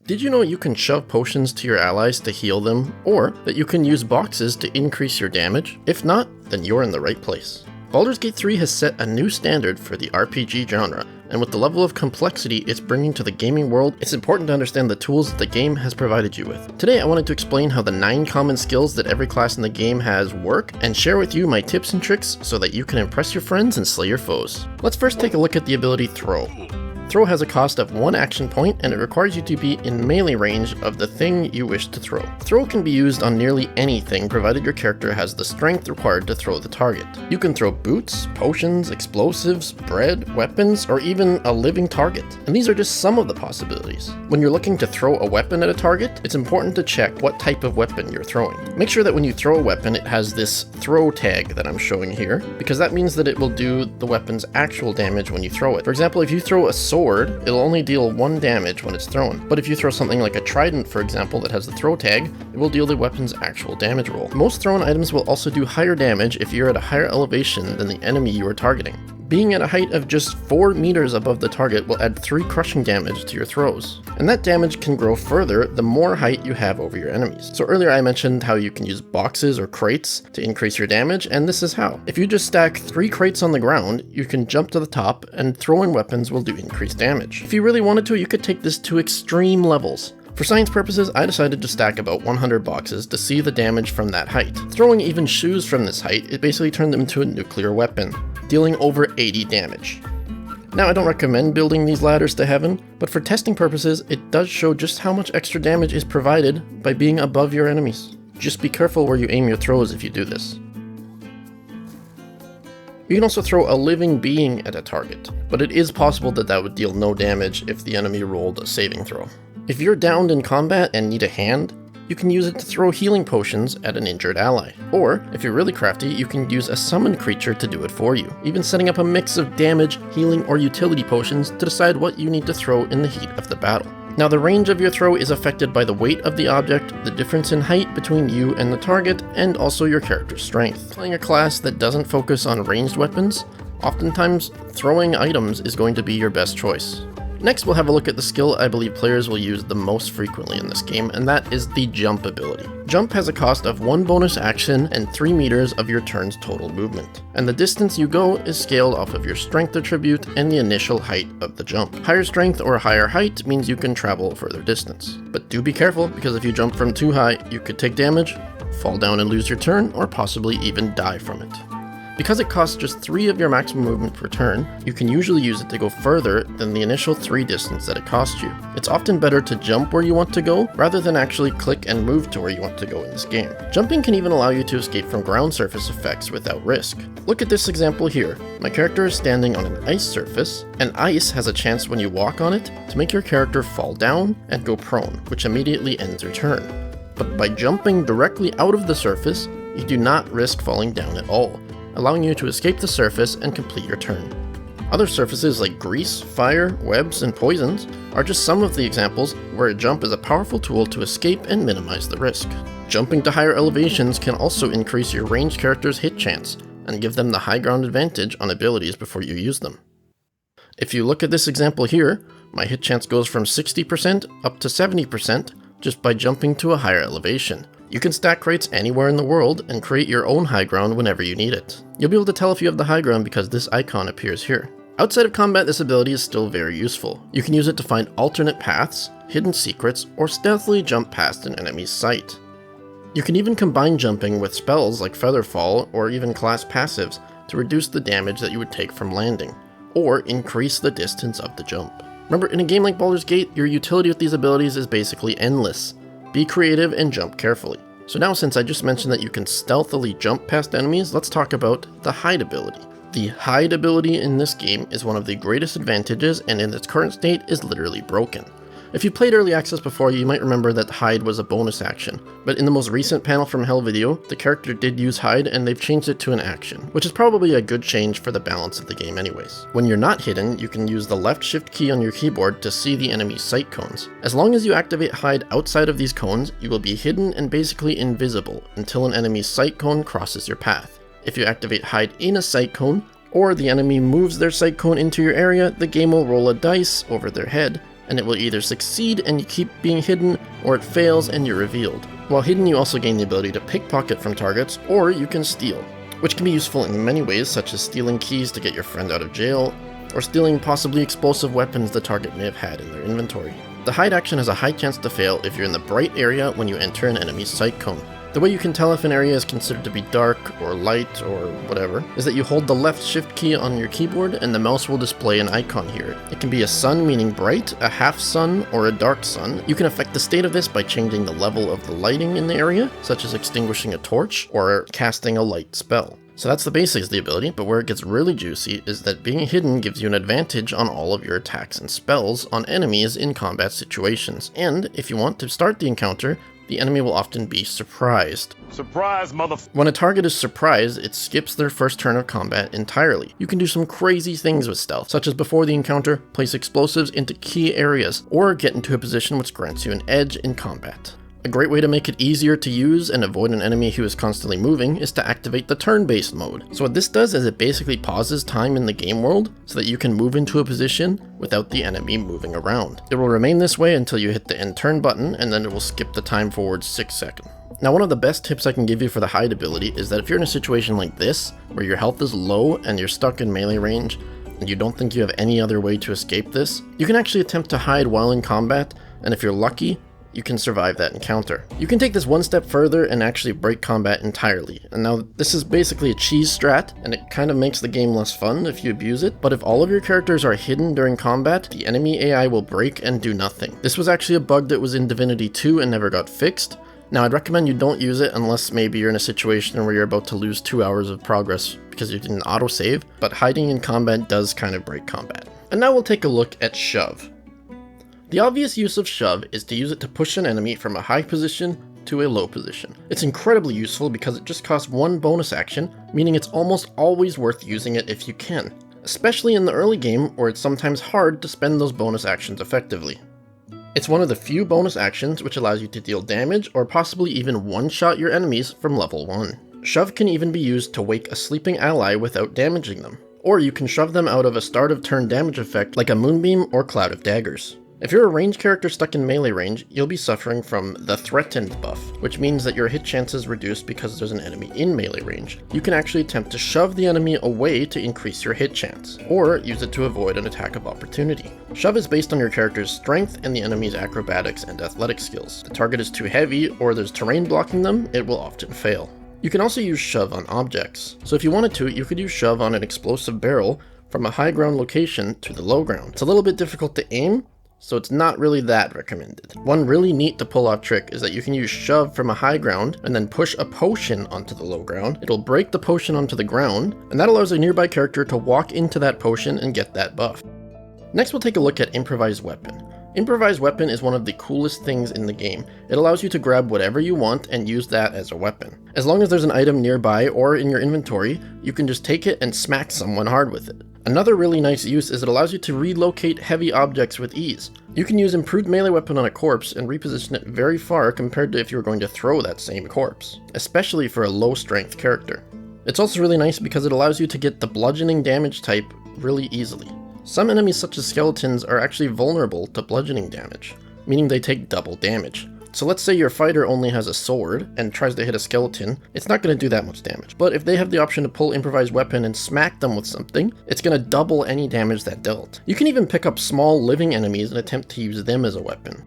Did you know you can shove potions to your allies to heal them, or that you can use boxes to increase your damage? If not, then you're in the right place. Baldur's Gate 3 has set a new standard for the RPG genre, and with the level of complexity it's bringing to the gaming world, it's important to understand the tools that the game has provided you with. Today I wanted to explain how the 9 common skills that every class in the game has work, and share with you my tips and tricks so that you can impress your friends and slay your foes. Let's first take a look at the ability Throw. Throw has a cost of 1 action point, and it requires you to be in melee range of the thing you wish to throw. Throw can be used on nearly anything provided your character has the strength required to throw the target. You can throw boots, potions, explosives, bread, weapons, or even a living target. And these are just some of the possibilities. When you're looking to throw a weapon at a target, it's important to check what type of weapon you're throwing. Make sure that when you throw a weapon it has this throw tag that I'm showing here, because that means that it will do the weapon's actual damage when you throw it. For example, if you throw a sword, it'll only deal 1 damage when it's thrown. But if you throw something like a trident, for example, that has the throw tag, it will deal the weapon's actual damage roll. Most thrown items will also do higher damage if you're at a higher elevation than the enemy you are targeting. Being at a height of just 4 meters above the target will add 3 crushing damage to your throws. And that damage can grow further the more height you have over your enemies. So earlier I mentioned how you can use boxes or crates to increase your damage, and this is how. If you just stack 3 crates on the ground, you can jump to the top and throwing weapons will do increased damage. If you really wanted to, you could take this to extreme levels. For science purposes, I decided to stack about 100 boxes to see the damage from that height. Throwing even shoes from this height, it basically turned them into a nuclear weapon, dealing over 80 damage. Now I don't recommend building these ladders to heaven, but for testing purposes, it does show just how much extra damage is provided by being above your enemies. Just be careful where you aim your throws if you do this. You can also throw a living being at a target, but it is possible that that would deal no damage if the enemy rolled a saving throw. If you're downed in combat and need a hand, you can use it to throw healing potions at an injured ally. Or, if you're really crafty, you can use a summoned creature to do it for you, even setting up a mix of damage, healing, or utility potions to decide what you need to throw in the heat of the battle. Now the range of your throw is affected by the weight of the object, the difference in height between you and the target, and also your character's strength. Playing a class that doesn't focus on ranged weapons, oftentimes throwing items is going to be your best choice. Next, we'll have a look at the skill I believe players will use the most frequently in this game, and that is the Jump ability. Jump has a cost of 1 bonus action and 3 meters of your turn's total movement, and the distance you go is scaled off of your strength attribute and the initial height of the jump. Higher strength or higher height means you can travel a further distance. But do be careful, because if you jump from too high, you could take damage, fall down and lose your turn, or possibly even die from it. Because it costs just 3 of your maximum movement per turn, you can usually use it to go further than the initial 3 distance that it costs you. It's often better to jump where you want to go, rather than actually click and move to where you want to go in this game. Jumping can even allow you to escape from ground surface effects without risk. Look at this example here. My character is standing on an ice surface, and ice has a chance when you walk on it to make your character fall down and go prone, which immediately ends your turn. But by jumping directly out of the surface, you do not risk falling down at all, allowing you to escape the surface and complete your turn. Other surfaces like grease, fire, webs, and poisons are just some of the examples where a jump is a powerful tool to escape and minimize the risk. Jumping to higher elevations can also increase your ranged character's hit chance and give them the high ground advantage on abilities before you use them. If you look at this example here, my hit chance goes from 60% up to 70% just by jumping to a higher elevation. You can stack crates anywhere in the world and create your own high ground whenever you need it. You'll be able to tell if you have the high ground because this icon appears here. Outside of combat, this ability is still very useful. You can use it to find alternate paths, hidden secrets, or stealthily jump past an enemy's sight. You can even combine jumping with spells like Featherfall or even class passives to reduce the damage that you would take from landing, or increase the distance of the jump. Remember, in a game like Baldur's Gate, your utility with these abilities is basically endless. Be creative and jump carefully. So now, since I just mentioned that you can stealthily jump past enemies, let's talk about the hide ability. The hide ability in this game is one of the greatest advantages, and in its current state is literally broken. If you played Early Access before, you might remember that hide was a bonus action, but in the most recent Panel from Hell video, the character did use hide and they've changed it to an action, which is probably a good change for the balance of the game anyways. When you're not hidden, you can use the left shift key on your keyboard to see the enemy's sight cones. As long as you activate hide outside of these cones, you will be hidden and basically invisible until an enemy's sight cone crosses your path. If you activate hide in a sight cone, or the enemy moves their sight cone into your area, the game will roll a dice over their head and it will either succeed and you keep being hidden, or it fails and you're revealed. While hidden, you also gain the ability to pickpocket from targets, or you can steal, which can be useful in many ways, such as stealing keys to get your friend out of jail, or stealing possibly explosive weapons the target may have had in their inventory. The hide action has a high chance to fail if you're in the bright area when you enter an enemy's sight cone. The way you can tell if an area is considered to be dark or light or whatever is that you hold the left shift key on your keyboard and the mouse will display an icon here. It can be a sun meaning bright, a half sun, or a dark sun. You can affect the state of this by changing the level of the lighting in the area, such as extinguishing a torch or casting a light spell. So that's the basics of the ability, but where it gets really juicy is that being hidden gives you an advantage on all of your attacks and spells on enemies in combat situations. And if you want to start the encounter, the enemy will often be surprised. Surprise, When a target is surprised, it skips their first turn of combat entirely. You can do some crazy things with stealth, such as before the encounter, place explosives into key areas, or get into a position which grants you an edge in combat. A great way to make it easier to use and avoid an enemy who is constantly moving is to activate the turn-based mode. So what this does is it basically pauses time in the game world so that you can move into a position without the enemy moving around. It will remain this way until you hit the end turn button, and then it will skip the time forward 6 seconds. Now, one of the best tips I can give you for the hide ability is that if you're in a situation like this, where your health is low and you're stuck in melee range, and you don't think you have any other way to escape this, you can actually attempt to hide while in combat, and if you're lucky, you can survive that encounter. You can take this one step further and actually break combat entirely. And now this is basically a cheese strat, and it kind of makes the game less fun if you abuse it, but if all of your characters are hidden during combat, the enemy AI will break and do nothing. This was actually a bug that was in Divinity 2 and never got fixed. Now I'd recommend you don't use it unless maybe you're in a situation where you're about to lose 2 hours of progress because you didn't autosave, but hiding in combat does kind of break combat. And now we'll take a look at Shove. The obvious use of Shove is to use it to push an enemy from a high position to a low position. It's incredibly useful because it just costs one bonus action, meaning it's almost always worth using it if you can, especially in the early game where it's sometimes hard to spend those bonus actions effectively. It's one of the few bonus actions which allows you to deal damage or possibly even one-shot your enemies from level 1. Shove can even be used to wake a sleeping ally without damaging them, or you can shove them out of a start of turn damage effect like a Moonbeam or Cloud of Daggers. If you're a ranged character stuck in melee range, you'll be suffering from the Threatened buff, which means that your hit chance is reduced because there's an enemy in melee range. You can actually attempt to shove the enemy away to increase your hit chance, or use it to avoid an attack of opportunity. Shove is based on your character's strength and the enemy's acrobatics and athletic skills. If the target is too heavy or there's terrain blocking them, it will often fail. You can also use Shove on objects. So if you wanted to, you could use Shove on an explosive barrel from a high ground location to the low ground. It's a little bit difficult to aim, so it's not really that recommended. One really neat to pull off trick is that you can use Shove from a high ground and then push a potion onto the low ground. It'll break the potion onto the ground, and that allows a nearby character to walk into that potion and get that buff. Next we'll take a look at Improvised Weapon. Improvised Weapon is one of the coolest things in the game. It allows you to grab whatever you want and use that as a weapon. As long as there's an item nearby or in your inventory, you can just take it and smack someone hard with it. Another really nice use is it allows you to relocate heavy objects with ease. You can use Improved Melee Weapon on a corpse and reposition it very far compared to if you were going to throw that same corpse, especially for a low strength character. It's also really nice because it allows you to get the bludgeoning damage type really easily. Some enemies such as skeletons are actually vulnerable to bludgeoning damage, meaning they take double damage. So let's say your fighter only has a sword and tries to hit a skeleton, it's not going to do that much damage. But if they have the option to pull Improvised Weapon and smack them with something, it's going to double any damage that dealt. You can even pick up small living enemies and attempt to use them as a weapon.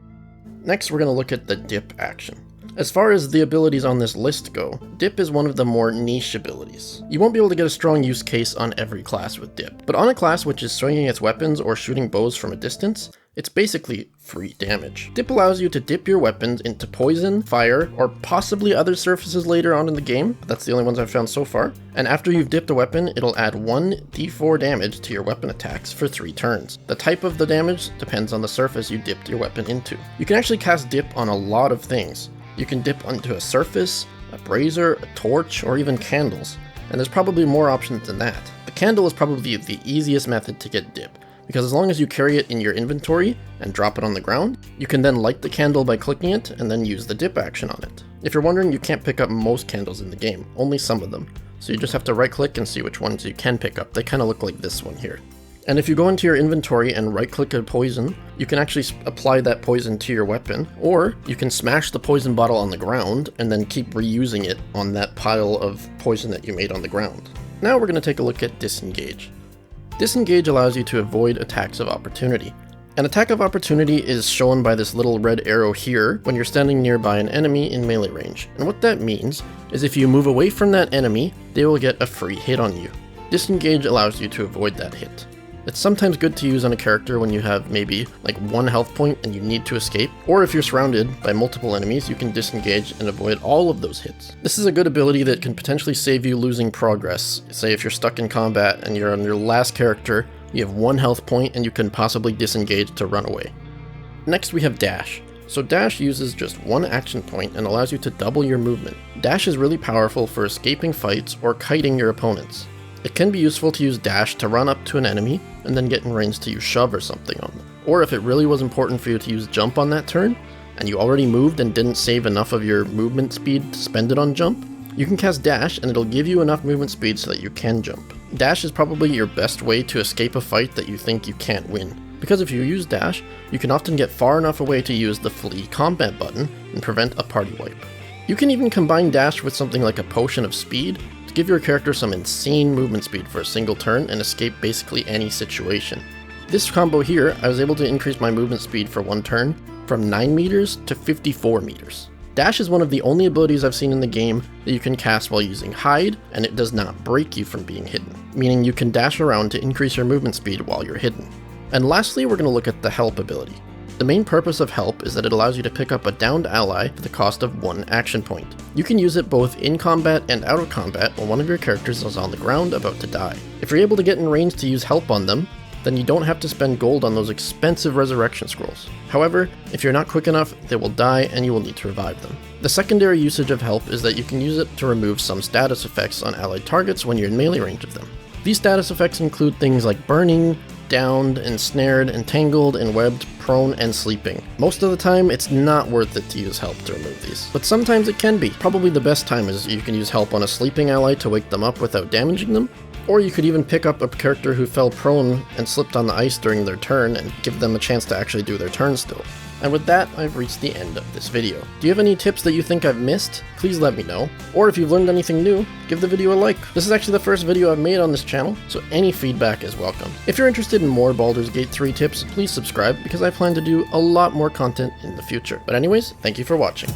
Next we're going to look at the Dip action. As far as the abilities on this list go, Dip is one of the more niche abilities. You won't be able to get a strong use case on every class with Dip, but on a class which is swinging its weapons or shooting bows from a distance, it's basically free damage. Dip allows you to dip your weapons into poison, fire, or possibly other surfaces later on in the game, but that's the only ones I've found so far, and after you've dipped a weapon, it'll add 1d4 damage to your weapon attacks for 3 turns. The type of the damage depends on the surface you dipped your weapon into. You can actually cast Dip on a lot of things. You can dip onto a surface, a brazier, a torch, or even candles, and there's probably more options than that. The candle is probably the easiest method to get Dip, because as long as you carry it in your inventory and drop it on the ground, you can then light the candle by clicking it and then use the Dip action on it. If you're wondering, you can't pick up most candles in the game, only some of them, so you just have to right click and see which ones you can pick up. They kind of look like this one here. And if you go into your inventory and right-click a poison, you can actually apply that poison to your weapon, or you can smash the poison bottle on the ground and then keep reusing it on that pile of poison that you made on the ground. Now we're going to take a look at Disengage. Disengage allows you to avoid attacks of opportunity. An attack of opportunity is shown by this little red arrow here when you're standing nearby an enemy in melee range, and what that means is if you move away from that enemy, they will get a free hit on you. Disengage allows you to avoid that hit. It's sometimes good to use on a character when you have maybe like 1 health point and you need to escape, or if you're surrounded by multiple enemies, you can disengage and avoid all of those hits. This is a good ability that can potentially save you losing progress. Say if you're stuck in combat and you're on your last character, you have 1 health point and you can possibly disengage to run away. Next we have Dash. So Dash uses just 1 action point and allows you to double your movement. Dash is really powerful for escaping fights or kiting your opponents. It can be useful to use Dash to run up to an enemy and then get in range to use Shove or something on them. Or if it really was important for you to use Jump on that turn, and you already moved and didn't save enough of your movement speed to spend it on Jump, you can cast Dash and it'll give you enough movement speed so that you can jump. Dash is probably your best way to escape a fight that you think you can't win, because if you use Dash, you can often get far enough away to use the Flee combat button and prevent a party wipe. You can even combine Dash with something like a Potion of Speed to give your character some insane movement speed for a single turn and escape basically any situation. This combo here, I was able to increase my movement speed for 1 turn from 9 meters to 54 meters. Dash is one of the only abilities I've seen in the game that you can cast while using Hide, and it does not break you from being hidden, meaning you can dash around to increase your movement speed while you're hidden. And lastly, we're going to look at the Help ability. The main purpose of Help is that it allows you to pick up a downed ally for the cost of 1 action point. You can use it both in combat and out of combat when one of your characters is on the ground about to die. If you're able to get in range to use Help on them, then you don't have to spend gold on those expensive resurrection scrolls. However, if you're not quick enough, they will die and you will need to revive them. The secondary usage of Help is that you can use it to remove some status effects on allied targets when you're in melee range of them. These status effects include things like burning, downed, ensnared, entangled, enwebbed, prone, and sleeping. Most of the time, it's not worth it to use Help to remove these, but sometimes it can be. Probably the best time is you can use Help on a sleeping ally to wake them up without damaging them, or you could even pick up a character who fell prone and slipped on the ice during their turn and give them a chance to actually do their turn still. And with that, I've reached the end of this video. Do you have any tips that you think I've missed? Please let me know. Or if you've learned anything new, give the video a like. This is actually the first video I've made on this channel, so any feedback is welcome. If you're interested in more Baldur's Gate 3 tips, please subscribe because I plan to do a lot more content in the future. But anyways, thank you for watching.